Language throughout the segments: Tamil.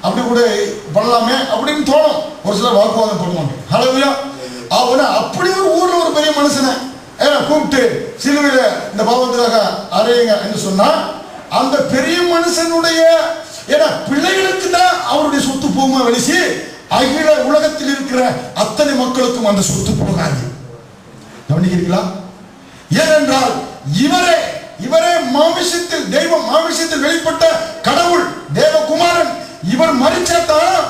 அப்படி கூட பண்ணலாமே அப்படின்னு தோணும். ஒரு சிலர் வாக்குவாதம் பண்ணுவாங்க. ஹல்லேலூயா. அவனை அப்படி ஒரு ஊர்ல ஒரு பெரிய மனுஷனை கூப்பிட்டு சிலுவையில இந்த பாவத்துக்காக அறையுங்க என்று சொன்னா, அந்த பெரிய மனுஷனுடைய பிள்ளைகளுக்கு தான் அவருடைய சொத்து போகுமா வெளிச்சு, அகில உலகத்தில் இருக்கிற அத்தனை மக்களுக்கும் அந்த சொத்து போகாது. கவனிக்கிறீங்களா? ஏனென்றால் இவரே மாமிசத்தில் தெய்வம், மாமிசத்தில் வெளிப்பட்ட கடவுள், தேவகுமாரன். இவர் மரிச்சாதான்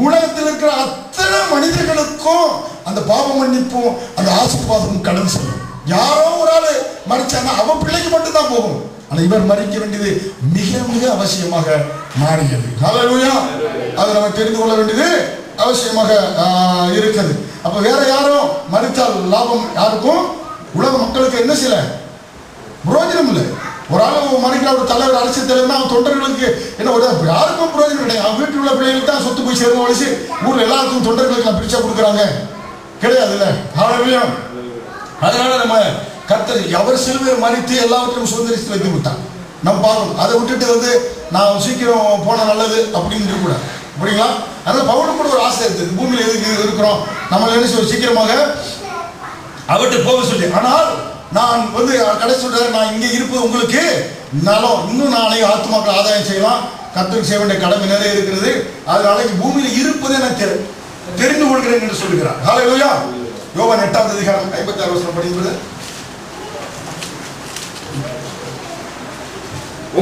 உலகத்தில் இருக்கிற அத்தனை மனிதர்களுக்கும் அந்த பாவ மன்னிப்பும் அந்த ஆசீர்வாதமும் கடன் செல்லும். யாரோ ஒரு ஆளு மரிச்சானா அவன் பிள்ளைக்கு மட்டும்தான் போகும். ஆனா இவர் மறிக்க வேண்டியது மிக மிக அவசியமாக மாறியது. ஹல்லேலூயா. அதை நம்ம தெரிந்து கொள்ள வேண்டியது அவசியமாக இருக்குது. அப்ப வேற யாரும் மரித்தால் லாபம் யாருக்கும், உலக மக்களுக்கு என்ன செய்யல, பிரயோஜனம் இல்லை. ஒரு ஆளு மறிக்கிற ஒரு தலைவர், அரசியல் தலைவர்னா அவன் தொண்டர்களுக்கு என்ன ஒரு யாருக்கும் பிரயோஜனம் கிடையாது. அவன் வீட்டில் உள்ள பிள்ளைகளுக்கு தான் சொத்து போய் சேரும் வலிச்சு ஊர்ல எல்லாருக்கும் தொண்டர்களுக்கு பிரிச்சா கொடுக்குறாங்க கிடையாது இல்ல. ஹல்லேலூயா. அதனால நம்ம கர்த்தர் அவர் சிலுவையில் மறித்து எல்லாவற்றையும் சுதந்திரித்து வைத்து விட்டான். நம்ம பார்க்கணும். அதை விட்டுட்டு நான் சீக்கிரம் போன நல்லது அப்படின்னு இருக்கக்கூடாது. அப்படிங்களா? அதனால பவுலுக்கு கூட ஒரு ஆசை இருக்குது, பூமியில் எதுக்கு இருக்கிறோம், நம்மள என்ன செய்ய சீக்கிரமாக அவர்கிட்ட போக சொல்லி. ஆனால் நான் கடை சொல்றேன், நான் இங்கே இருப்பது உங்களுக்கு நலம், இன்னும் நாளை ஆத்துமாக்கள் ஆதாயம் செய்யலாம், கர்த்தருக்கு செய்ய வேண்டிய கடமை நிறைய இருக்கிறது, அதனால பூமியில் இருப்பதே நான் தெரிந்து கொள்கிறேன் என்று சொல்லுகிறார். ஹல்லேலூயா. யோவான் 8ஆம் அதிகாரம் 56 வசனம் படிக்கிறது.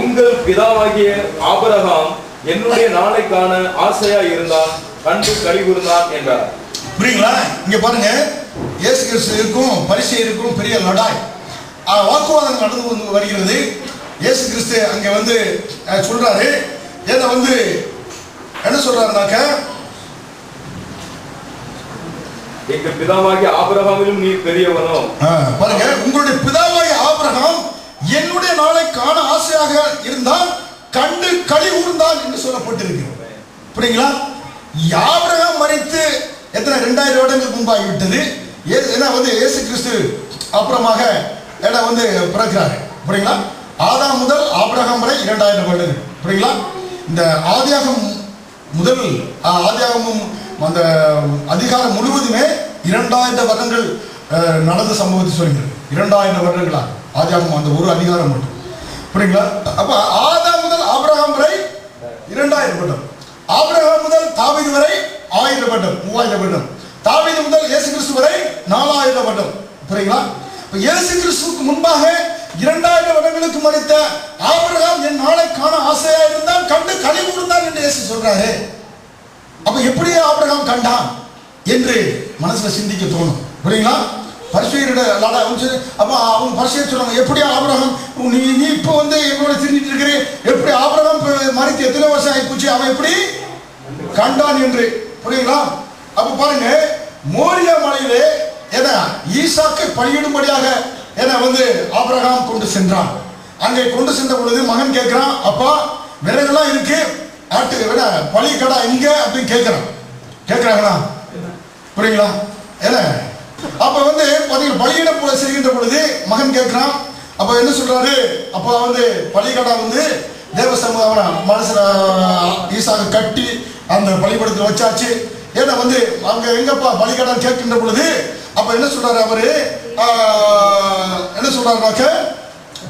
உங்கள் பிதாவாகிய ஆபிரகாம் என்னுடைய நாளை காண ஆசையா இருந்தான், கண்டு களி கூர்ந்தான் என்றார். புரியுங்களா? இங்க பாருங்க, இயேசு கிறிஸ்துவுக்கும் பரிசேயருக்கும் பெரிய லடாய், வாக்குவாதம் நடந்து வருகிறது. இயேசு கிறிஸ்து அங்க சொல்றாரு, என்ன சொல்றாருனாக்க, எங்கள் பிதாவாகிய ஆபிரகாமிலும் நீ பெரியவனோ. பாருங்க, உங்களுடைய பிதாவாகிய ஆபிரகாம் என்னுடைய நாளை காண ஆசையாக இருந்தால் கண்டு களி கூர்ந்தான் என்று சொல்லப்பட்டிருக்கிறது. புரியுங்களா? ஆபிரகாம் மரித்து எத்தனை 2000 வருடங்களுக்கு முன்பாகிவிட்டது. இயேசு கிறிஸ்து அப்புறமாக பிறக்கிறாரு. புரியுங்களா? ஆதாம் முதல் ஆபிரகாம் வரை 2000 வருடங்கள். புரியுங்களா? இந்த ஆதியாகமும் அந்த அதிகாரம் முழுவதுமே 2000 வருடங்கள் நடந்த சம்பவத்தை சொல்கிறது. 2000 வருடங்களா ஆதியாகமம் அந்த ஒரு அதிகாரம் மட்டும். புரியுங்களா? அப்ப ஆதாம் முதல் ஆபிரகாம் வரை 2000 வருடம், ஆபிரகாம் முதல் தாவீது வரை 1000 வருடம், 3000 வருடம், தாவீது முதல் இயேசு கிறிஸ்து வரை 4000 வருடம். புரியுங்களா? இயேசு கிறிஸ்துவுக்கு முன்பாக 2000 வருடங்களுக்கு மரித்த ஆபிரகாம் என் நாளை காண ஆசையா இருந்தால் கண்டு களி கூர்ந்தான் என்று இயேசு சொல்றாரு. அப்ப எப்படி ஆபிரகாம் கண்டான் என்று மனசுல சிந்திக்க தோணும். புரியுங்களா? பரிசேயரோட அப்ப அவங்க பரிசேயர் சொல்றாங்க, எப்படி ஆபிரகாம் நீ இப்போ என்னோட திரிஞ்சிட்டு இருக்கிற, எப்படி ஆபிரகாம் மரித்து எத்தனை வருஷம் ஆகி போச்சு, அவன் எப்படி கண்டான் என்று. புரியுங்களா? அப்ப பாருங்க, மோரியா மலையிலே ஈசாக்கை பலியிடும்படியாக ஆபிரகாம் கொண்டு சென்றான். அங்கே கொண்டு சென்ற பொழுது மகன் கேட்கிறான், அப்பா விறகுலாம் இருக்கு, ஆட்டு பலி கடா எங்க அப்படின்னு கேட்கிறாங்களா? புரியுங்களா? அப்ப பலியிட செய்கின்ற பொழுது மகன் கேட்கிறான். அப்ப என்ன சொல்றாரு, அப்ப பலி கடா தேவ சமூகம் மனசுல ஈசாக கட்டி அந்த பலிபடத்தில் வச்சாச்சு. அங்க எங்கப்பா பலிகடான்னு கேட்கின்ற பொழுது அப்ப என்ன சொல்றாரு அவரு, என்ன சொல்றாருனாக்க,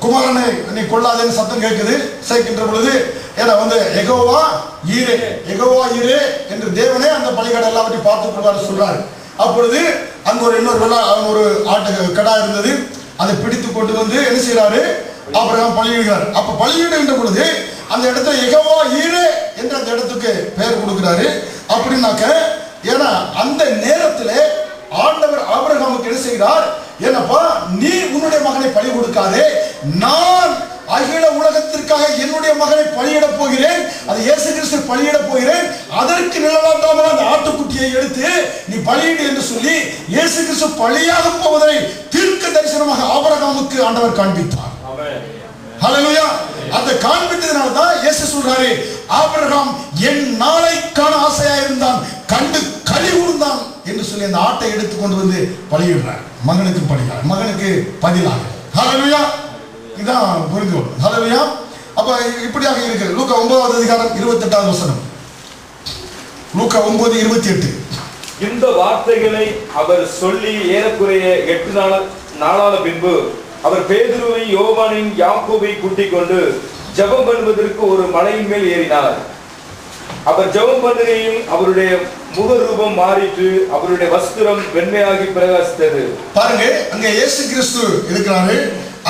குமாரனை நீ கொள்ளாதேன்னு சத்தம் கேட்குது. சேர்க்கின்ற பொழுது எகோவா ஈரே, எகோவா ஈரே என்று தேவனே அந்த பலிகடை எல்லாவற்றையும் பார்த்துக் கொள்வார் சொல்றாரு. அப்பொழுது அங்க ஒரு ஆட்டு கடா இருந்தது, அதை பிடித்து கொண்டு என்ன செய்யறாரு, ஆபிரகாம் பலியிடுகிறார். அப்ப பலியிடுகின்ற பொழுது அந்த இடத்துல எகோவா ஈரே என்று அந்த இடத்துக்கு பெயர் கொடுக்கிறாரு. அப்படின்னாக்க, ஏன்னா அந்த நேரத்தில் ஆண்டவர் ஆபிரகாமுக்கு என்ன செய்கிறார், ஏனப்பா நீ உன்னுடைய மகனை பலி கொடுக்காதே, நான் அகில உலகத்திற்காக என்னுடைய மகனை பலியிட போகிறேன், அது இயேசு கிறிஸ்து பலியிட போகிறேன், அதற்கு நிழலாட்டாமல் அந்த ஆட்டுக்குட்டியை எடுத்து நீ பலியிடு என்று சொல்லி இயேசு கிறிஸ்து பலியாக போவதை தீர்க்க தரிசனமாக ஆபிரகாமுக்கு ஆண்டவர் காண்பித்தார். ஹல்லேலூயா. அந்த காண்பித்ததனால தான் இயேசு சொல்றாரு, ஆபிரகாம் என் நாளை காண ஆசையா இருந்தான், கண்டு களி கூர்ந்தான் என்று சொல்லி அந்த ஆட்டை எடுத்து கொண்டு பலியிடுறார். மகனுக்கு பதிலாக. ஹல்லேலூயா. இதான் புரிந்து கொள்ளும். ஹல்லேலூயா. அப்ப இப்படியாக இருக்கு. லூக்கா 9ஆம் அதிகாரம் 28ஆவது வசனம். லூக்கா 9:28. இந்த வார்த்தைகளை அவர் சொல்லி ஏறக்குறைய 8 நாளான பின்பு அவர் பேதுருவை, யோவானின், யாக்கோபை கூட்டிக் கொண்டு ஜெபம் பண்ணுவதற்கு ஒரு மலையின் மேல் ஏறினார். அவர் ஜெபம் பண்ணுகையில் அவருடைய முகரூபம் மாறிட்டு அவருடைய வஸ்திரம் வெண்மையாகி பிரகாசித்தது. பாருங்க, அங்க இயேசு கிறிஸ்து இருக்கிறாரு.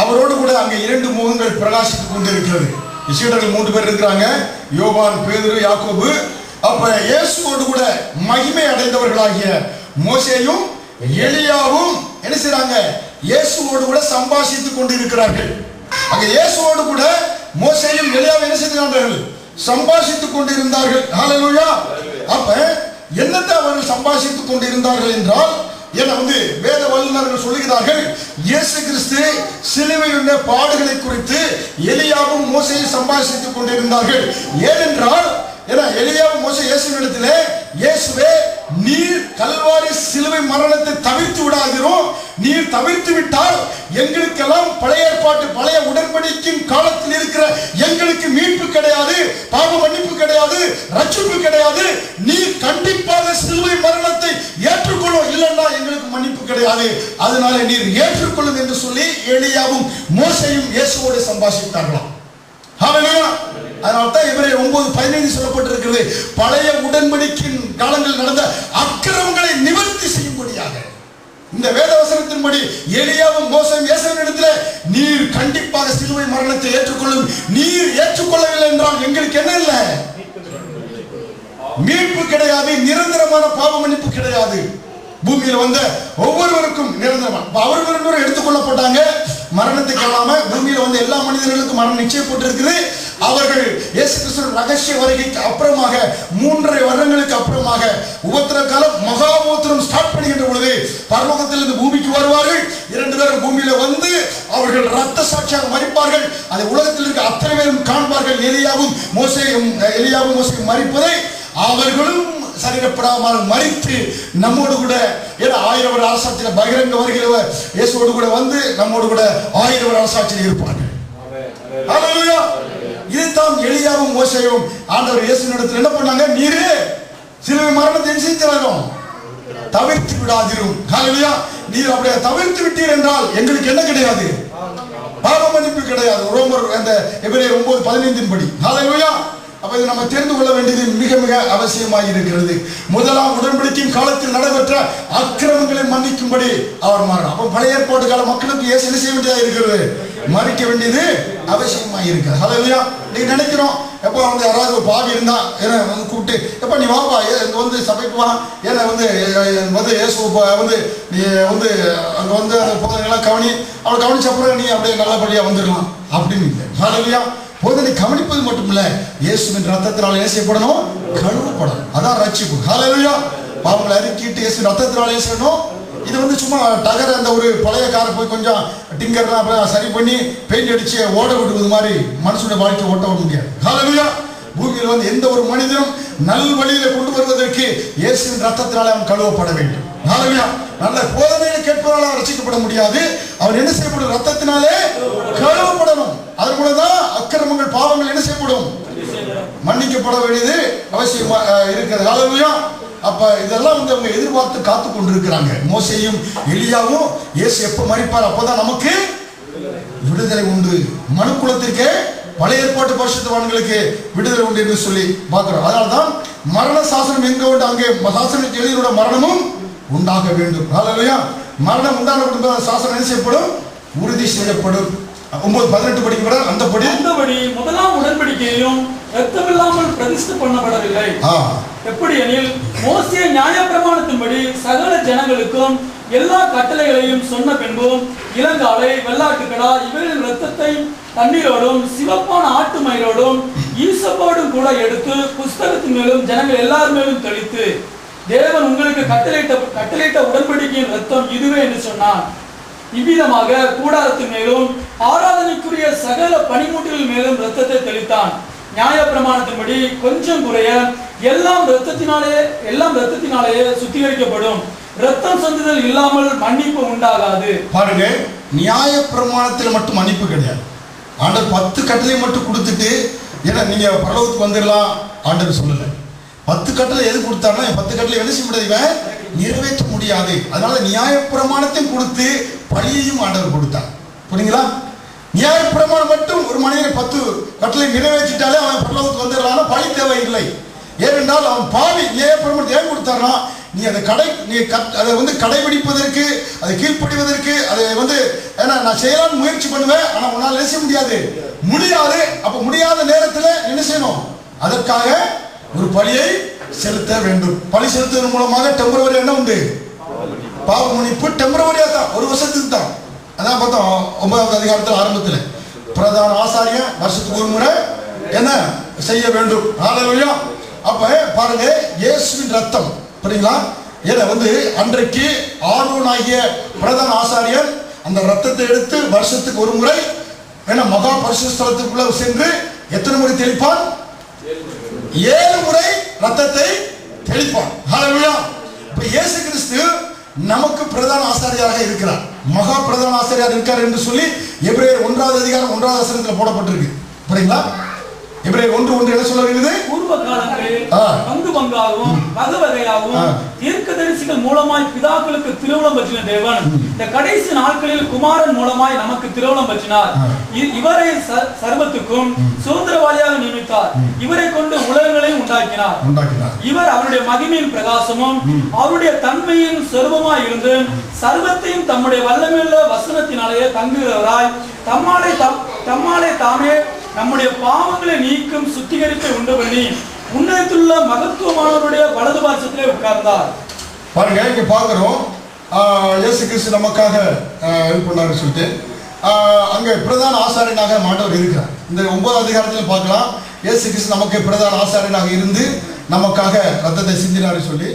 அவரோடு கூட அங்க 2 முகங்கள் பிரகாசித்துக் கொண்டு இருக்கிறது. சீடர்கள் 3 பேர் இருக்கிறாங்க, யோவான், பேதுரு, யாக்கோபு. அப்ப இயேசுவோடு கூட மகிமை அடைந்தவர்களாகிய மோசேயும் எலியாவும் என்ன செய்றாங்க? இயேசுவோடு கூட சம்பாஷித்துக் கொண்டு இருக்கிறார்கள். அங்க இயேசுவோடு கூட மோசேயும் எலியாவும் என்ன செய்கிறார்கள்? சம்பாஷித்துக் கொண்டு இருந்தார்கள். ஹல்லேலூயா. அப்ப என்னத்தை அவர்கள் சம்பாஷித்துக் கொண்டு இருந்தார்கள் என்றால், ஏன்னா வேத வல்லுநர்கள் சொல்லுகிறார்கள், இயேசு கிறிஸ்து சிலுவையுள்ள பாடுகளை குறித்து எலியாவும் மோசேயும் சம்பாஷித்துக் கொண்டிருந்தார்கள். ஏனென்றால் எலியாவும் மோசே இயேசுவிடத்திலே, இயேசுவே, நீர் கல்வாரி சிலுவை மரணத்தை தவிர்த்து விடாதிரும். நீர் தவிர்த்து விட்டால் எங்களுக்கெல்லாம் பழைய ஏற்பாட்டு பழைய உடன்படிக்கையின் காலத்தில் இருக்கிற எங்களுக்கு மீட்பு கிடையாது, பாவ மன்னிப்பு கிடையாது, ரட்சிப்பு கிடையாது. நீர் கண்டிப்பாக சிலுவை மரணத்தை ஏற்றுக்கொள்ளும், இல்லைன்னா எங்களுக்கு மன்னிப்பு கிடையாது. அதனால நீர் ஏற்றுக்கொள்ளும் என்று சொல்லி எலியாவும் மோசேயும் இயேசுவோடு சம்பாஷித்தார்களாம். அதனால்தான் எபிரேயர் 9:15 சொல்லப்பட்டிருக்கிறது, பழைய உடன்படிக்கையின் காலங்களில் நடந்த அக்கிரமங்களை நிவர்த்தி செய்யும்படியாக. இந்த வேத வசனத்தின்படி எலியாவும் மோசேயும் இயேசுவினிடத்தில், நீர் கண்டிப்பாக சிலுவை மரணத்தை ஏற்றுக்கொள்ளும். நீர் ஏற்றுக்கொள்ளவில்லை என்றால் எங்களுக்கு என்ன இல்லை? மீட்பு கிடையாது, நிரந்தரமான பாவ மன்னிப்பு கிடையாது. பூமியில ஒவ்வொருவருக்கும் நிரந்தரமா அவர்கள் எடுத்துக்கொள்ளப்பட்டாங்க. மரணத்தை காணாம பூமியில எல்லா மனிதர்களுக்கும் மரணம் நிச்சயப்பட்டிருக்குது. அவர்கள் இயேசு கிறிஸ்துவின் ரகசிய வருகைக்கு அப்புறமாக 3.5 வருடங்களுக்கு அப்புறமாக உபத்திர காலம், மகா உபத்திரம் ஸ்டார்ட் பண்ணுகின்ற பொழுது பரலோகத்திலிருந்து பூமிக்கு வருவார்கள். 2 பேரும் பூமியில அவர்கள் ரத்த சாட்சியாக மரிப்பார்கள். அதை உலகத்தில் இருக்க அத்தனை பேரும் காண்பார்கள். எலியாவும் மோசேயும் மரிப்பதை அவர்களும் சரீரப்படாமல் மரித்து நம்மோடு கூட 1000 வருட அரசாட்சியில் பகிரங்க வருகிறவர் இயேசுவோடு கூட நம்மோடு கூட 1000 வருட அரசாட்சியில் இருப்பார்கள். ஹல்லேலூயா. இதுதான் எலியாவும் மோசேயும் ஆண்டவர் இயேசுவினிடத்தில் என்ன பண்ணாங்க? நீரே சிலுவை மரணத்தை செஞ்சிடணும், தவிர்த்து விடாதிரும். ஹல்லேலூயா. நீர் அப்படியே தவிர்த்து விட்டீர் என்றால் எங்களுக்கு என்ன கிடையாது? பாவ மன்னிப்பு கிடையாது. ரோமர் எபிரேயர் 9:15 படி. ஹல்லேலூயா. அப்ப இது நம்ம தெரிந்து கொள்ள வேண்டியது மிக மிக அவசியமாக இருக்கிறது. முதலாம் உடன்படிக்கையின் காலத்தில் நடைபெற்ற அக்கிரமங்களை மன்னிக்கும்படி அவர் மாறினார். அப்ப பழைய ஏற்பாட்டு கால மக்களுக்கு இயேசு என்ன செய்ய வேண்டியதா இருக்கிறது? மன்னிக்க வேண்டியது அவசியமாக இருக்கிறது. ஹல்லேலூயா. நீ நினைக்கிறோம், எப்போ யாராவது ஒரு பாவி இருந்தா என்ன கூப்பிட்டு, எப்ப நீ வாப்பா சபைக்கு வா, ஏன்னா இயேசு நீ அங்க அந்த போதனைகள்லாம் கவனி, அவளை கவனிச்ச அப்புறம் நீ அப்படியே நல்லபடியா வந்துடலாம் அப்படின்னு இல்லை. ஹல்லேலூயா. போதனை கவனிப்பது மட்டுமில்ல, இயேசுவின் ரத்தத்தினால் என்ன செய்யப்படணும்? கழுவப்படணும். அதான் ரட்சிப்பு. ஹல்லேலூயா. பாவங்களை அறிக்கிட்டு இயேசு ரத்தத்தினால் என்ன செய்யணும்? இது சும்மா டகர் அந்த ஒரு பழைய காரை போய் கொஞ்சம் டிங்கர்லாம் சரி பண்ணி பெயிண்ட் அடிச்சு ஓட விடுவது மாதிரி மனுஷனுடைய வாழ்க்கை ஓட்ட விட முடியாது. ஹல்லேலூயா. பூமியில் எந்த ஒரு மனிதனும் நல் வழியில கொண்டு வருவதற்கு இயேசுவின் ரத்தத்தினால அவன் கழுவப்பட வேண்டும். ஹல்லேலூயா. நல்ல போதனையை கேட்பதால் அவன் ரசிக்கப்பட முடியாது. அவன் என்ன செய்யப்படும்? ரத்தத்தினாலே கழுவப்படணும். அது மூலம்தான் அக்கிரமங்கள், பாவங்கள் என்ன செய்யப்படும்? மன்னிக்கப்பட வேண்டியது அவசியமா இருக்கிறது. ஹல்லேலூயா. அப்ப இதெல்லாம் அவங்க எதிர்பார்த்து காத்து கொண்டிருக்கிறாங்க. மோசேயும் எலியாவும் இயேசு எப்ப மரிப்பார் அப்பதான் நமக்கு விடுதலை உண்டு. மனு குலத்திற்கு பழைய ஏற்பாட்டு பரிசுத்தவான்களுக்கு விடுதலை உண்டு என்று சொல்லி பார்க்கிறோம். அதனால்தான் மரண சாசனம் எங்க உண்டு அங்கே சாசனத்தில் எலியனோட மரணமும் உண்டாக வேண்டும். ஹல்லேலூயா. மரணம் உண்டான சாசனம் என்ன செய்யப்படும்? உறுதி செய்யப்படும். 9:18 படிக்கிற அந்தபடி முதலாம் உடன்படிக்கையிலும் இரத்தமில்லாமல் பிரதிஷ்டை பண்ணப்படவில்லை. எப்படி எனில் மோசே நியாயப்பிரமாணத்தின்படி சகல ஜனங்களுக்கும் எல்லா கட்டளைகளையும் சொன்ன பின்பும் இளங்காளை, வெள்ளாட்டுக்கடா இவரின் இரத்தத்தை தண்ணீரோடும் சிவப்பான ஆட்டு மயிரோடும் ஈசப்போடும் கூட எடுத்து புஸ்தகத்தின் மேலும் ஜனங்கள் எல்லார் மேலும் தெளித்து, தேவன் உங்களுக்கு கட்டளையிட்ட உடன்படிக்கையின் இரத்தம் இதுவே என்று சொன்னான். இவ்விதமாக கூடாரத்தின் மேலும் ஆராதனைக்குரிய சகல பனிமூட்டிகள் மேலும் இரத்தத்தை தெளித்தான். நியாயப்பிரமாணத்தின்படி கொஞ்சம் குறைய எல்லாம் இரத்தத்தினாலேயே சுத்திகரிக்கப்படும். இரத்தம் சொந்துதல் இல்லாமல் மன்னிப்பு உண்டாகாது. பாருங்க, நியாயப்பிரமாணத்தில் மட்டும் மன்னிப்பு கிடையாது. ஆண்டவர் 10 கட்டளை மட்டும் கொடுத்துட்டு ஏன்னா நீங்க பரலோகத்துக்கு வந்துடலாம் ஆண்டவர் சொல்லல. 10 கட்டளை எது கொடுத்தாருன்னா 10 கட்டளை என்ன செய்ய முடியாது, இவன் நிறைவேற்ற முடியாது. அதனால நியாயப்பிரமாணத்தையும் கொடுத்து பழியையும் ஆண்டவர் கொடுத்தார். புரியுங்களா? நியாயப்பிரமாணம் மட்டும் ஒரு மனிதனை 10 கட்டளை நிறைவேற்றிட்டாலே அவன் பரலோகத்துக்கு வந்துடலாம்னா பழி தேவையில்லை. ஏனென்றால் அவன் பாவி. நியாயப்பிரமாணத்தை ஏன் கொடுத்தாருன்னா அதை வந்து கடைபிடிப்பதற்கு, அதை கீழ்ப்படிவதற்கு, அதை வந்து ஏன்னா நான் செய்யலாம்னு முயற்சி பண்ணுவேன், ஆனா உன்னால் என்ன செய்ய முடியாது. அப்ப முடியாத நேரத்தில் என்ன செய்யணும்? அதற்காக ஒரு பழியை செலுத்த வேண்டும். பழி செலுத்துவதன் மூலமாக டெம்பரவரி என்ன உண்டு? பாவ மன்னிப்பு டெம்பரவரியா தான், ஒரு வருஷத்துக்கு தான். அதான் பார்த்தோம் 9வது அதிகாரத்தில் ஆரம்பத்தில் பிரதான ஆசாரியன் வருஷத்துக்கு ஒரு முறை என்ன செய்ய வேண்டும். ஹல்லேலூயா. அப்ப பாருங்க, இயேசுவின் ரத்தம், புரியுங்களா? ஏன்னா வந்து அன்றைக்கு ஆரோனாகிய பிரதான ஆசாரியன் அந்த ரத்தத்தை எடுத்து வருஷத்துக்கு ஒரு முறை என்ன மகா பரிசுத்த ஸ்தலத்துக்குள்ள சென்று எத்தனை முறை தெளிப்பான்? 7 முறை ரத்தத்தை தெளிப்பான். ஹல்லேலூயா. இப்ப இயேசு கிறிஸ்து நமக்கு பிரதான ஆசாரியாக இருக்கிறார், மகா பிரதான ஆசாரியாக இருக்கார் என்று சொல்லி எபிரேயர் 1வது அதிகாரம் 1வது வசனத்தில் போடப்பட்டிருக்கு. புரியுங்களா? எபிரேயர் 1:1 என்ன சொல்லுகிறது? பூர்வ காலங்களில் பங்கு பங்காகவும் வகை வகையாகவும் தீர்க்கதரிசிகள் மூலமாய் பிதாக்களுக்கு திருவுளம் பற்றின தேவன் இந்த கடைசி நாட்களில் குமாரன் மூலமாய் நமக்கு திருவுளம் பற்றினார். இவரை சர்வத்துக்கும் சுதந்திரவாளியாக நியமித்தார். இவரை கொண்டு உலகங்களை உண்டாக்கினார். இவர் அவருடைய மகிமையின் பிரகாசமும் அவருடைய தன்மையின் சொரூபமாய் இருந்து சர்வத்தையும் தம்முடைய வல்லமையுள்ள வசனத்தினாலேயே தங்குகிறவராய் தம்மாலே தாமே நம்முடைய பாவங்களை நீக்கும் சுத்திகரிப்பை உண்டு பண்ணி உன்னதத்துள்ள மகத்துவமானவருடைய வலது பார்சத்திலே உட்கார்ந்தார். பாருங்க, இங்க பாக்குறோம் இயேசு கிறிஸ்து நமக்காக ஹெல்ப் பண்ணாரு சொல்லிட்டு அங்க பிரதான ஆசாரியனாக ஆண்டவர் இருக்கிறார். இந்த 9வது அதிகாரத்தில் பார்க்கலாம், இயேசு கிறிஸ்து நமக்கு பிரதான ஆசாரியனாக இருந்து நமக்காக ரத்தத்தை சிந்தினாரு சொல்லி